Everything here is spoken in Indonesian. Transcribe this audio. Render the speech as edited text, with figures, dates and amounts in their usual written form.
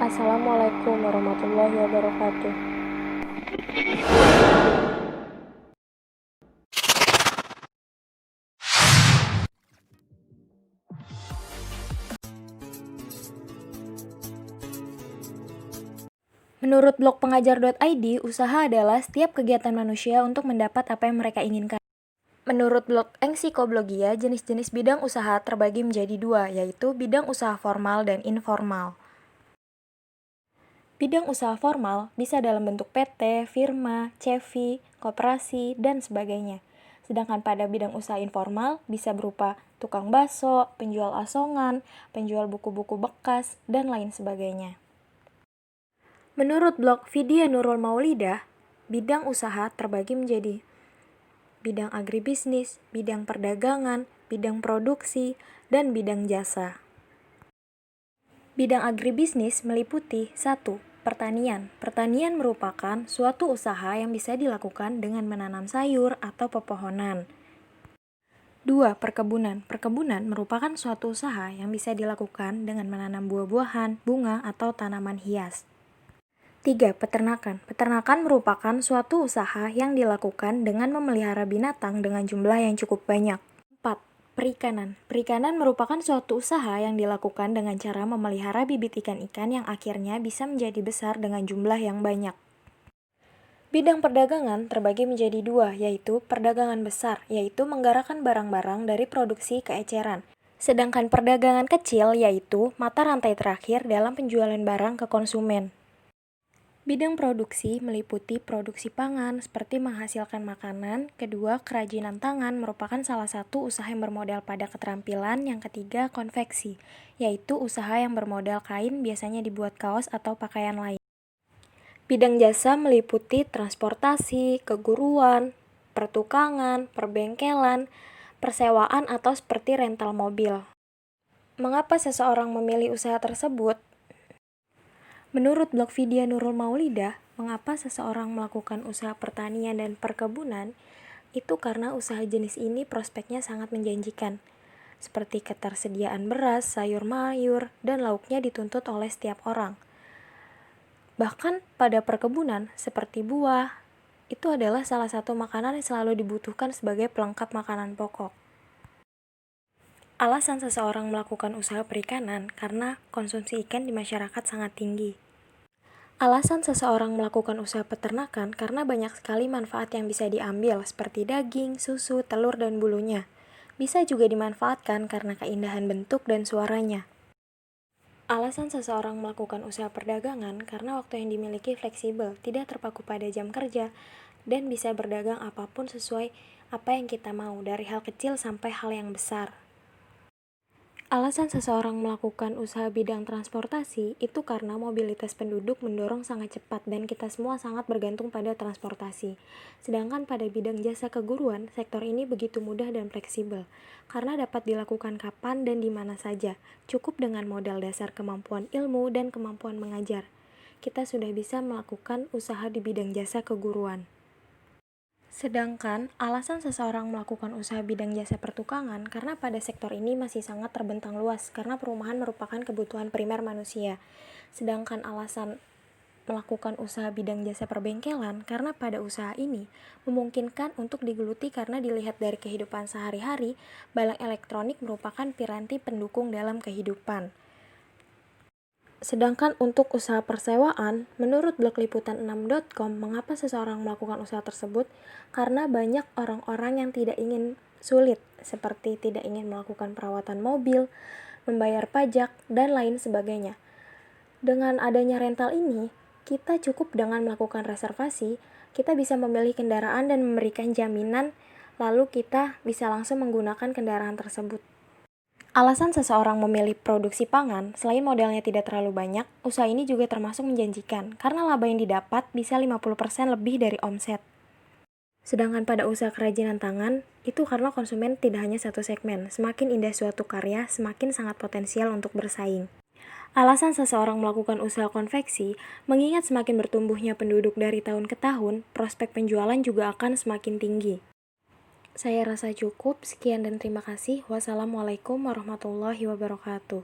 Assalamualaikum warahmatullahi wabarakatuh. Menurut blog pengajar.id, usaha adalah setiap kegiatan manusia untuk mendapat apa yang mereka inginkan. Menurut blog Ensikoblogia, jenis-jenis bidang usaha terbagi menjadi dua, yaitu bidang usaha formal dan informal. Bidang usaha formal bisa dalam bentuk PT, firma, CV, koperasi, dan sebagainya. Sedangkan pada bidang usaha informal bisa berupa tukang bakso, penjual asongan, penjual buku-buku bekas, dan lain sebagainya. Menurut blog Vidya Nurul Maulidah, bidang usaha terbagi menjadi bidang agribisnis, bidang perdagangan, bidang produksi, dan bidang jasa. Bidang agribisnis meliputi 1. Pertanian. Pertanian merupakan suatu usaha yang bisa dilakukan dengan menanam sayur atau pepohonan. 2. Perkebunan. Perkebunan merupakan suatu usaha yang bisa dilakukan dengan menanam buah-buahan, bunga, atau tanaman hias. 3. Peternakan. Peternakan merupakan suatu usaha yang dilakukan dengan memelihara binatang dengan jumlah yang cukup banyak. 4. Perikanan. Perikanan merupakan suatu usaha yang dilakukan dengan cara memelihara bibit ikan-ikan yang akhirnya bisa menjadi besar dengan jumlah yang banyak. Bidang perdagangan terbagi menjadi dua, yaitu perdagangan besar, yaitu menggerakkan barang-barang dari produksi ke eceran. Sedangkan perdagangan kecil yaitu mata rantai terakhir dalam penjualan barang ke konsumen. Bidang produksi meliputi produksi pangan seperti menghasilkan makanan, kedua kerajinan tangan merupakan salah satu usaha yang bermodal pada keterampilan, yang ketiga konveksi, yaitu usaha yang bermodal kain biasanya dibuat kaos atau pakaian lain. Bidang jasa meliputi transportasi, keguruan, pertukangan, perbengkelan, persewaan atau seperti rental mobil. Mengapa seseorang memilih usaha tersebut? Menurut blog Vidya Nurul Maulidah, mengapa seseorang melakukan usaha pertanian dan perkebunan? Itu karena usaha jenis ini prospeknya sangat menjanjikan, seperti ketersediaan beras, sayur mayur, dan lauknya dituntut oleh setiap orang. Bahkan pada perkebunan, seperti buah, itu adalah salah satu makanan yang selalu dibutuhkan sebagai pelengkap makanan pokok. Alasan seseorang melakukan usaha perikanan karena konsumsi ikan di masyarakat sangat tinggi. Alasan seseorang melakukan usaha peternakan karena banyak sekali manfaat yang bisa diambil seperti daging, susu, telur, dan bulunya. Bisa juga dimanfaatkan karena keindahan bentuk dan suaranya. Alasan seseorang melakukan usaha perdagangan karena waktu yang dimiliki fleksibel, tidak terpaku pada jam kerja, dan bisa berdagang apapun sesuai apa yang kita mau, dari hal kecil sampai hal yang besar. Alasan seseorang melakukan usaha bidang transportasi itu karena mobilitas penduduk mendorong sangat cepat dan kita semua sangat bergantung pada transportasi. Sedangkan pada bidang jasa keguruan, sektor ini begitu mudah dan fleksibel, karena dapat dilakukan kapan dan di mana saja, cukup dengan modal dasar kemampuan ilmu dan kemampuan mengajar. Kita sudah bisa melakukan usaha di bidang jasa keguruan. Sedangkan alasan seseorang melakukan usaha bidang jasa pertukangan karena pada sektor ini masih sangat terbentang luas karena perumahan merupakan kebutuhan primer manusia. Sedangkan alasan melakukan usaha bidang jasa perbengkelan karena pada usaha ini memungkinkan untuk digeluti karena dilihat dari kehidupan sehari-hari, barang elektronik merupakan piranti pendukung dalam kehidupan. Sedangkan untuk usaha persewaan, menurut blog liputan6.com, mengapa seseorang melakukan usaha tersebut? Karena banyak orang-orang yang tidak ingin sulit, seperti tidak ingin melakukan perawatan mobil, membayar pajak, dan lain sebagainya. Dengan adanya rental ini, kita cukup dengan melakukan reservasi, kita bisa memilih kendaraan dan memberikan jaminan, lalu kita bisa langsung menggunakan kendaraan tersebut. Alasan seseorang memilih produksi pangan, selain modalnya tidak terlalu banyak, usaha ini juga termasuk menjanjikan, karena laba yang didapat bisa 50% lebih dari omset. Sedangkan pada usaha kerajinan tangan, itu karena konsumen tidak hanya satu segmen, semakin indah suatu karya, semakin sangat potensial untuk bersaing. Alasan seseorang melakukan usaha konveksi, mengingat semakin bertumbuhnya penduduk dari tahun ke tahun, prospek penjualan juga akan semakin tinggi. Saya rasa cukup, sekian dan terima kasih. Wassalamualaikum warahmatullahi wabarakatuh.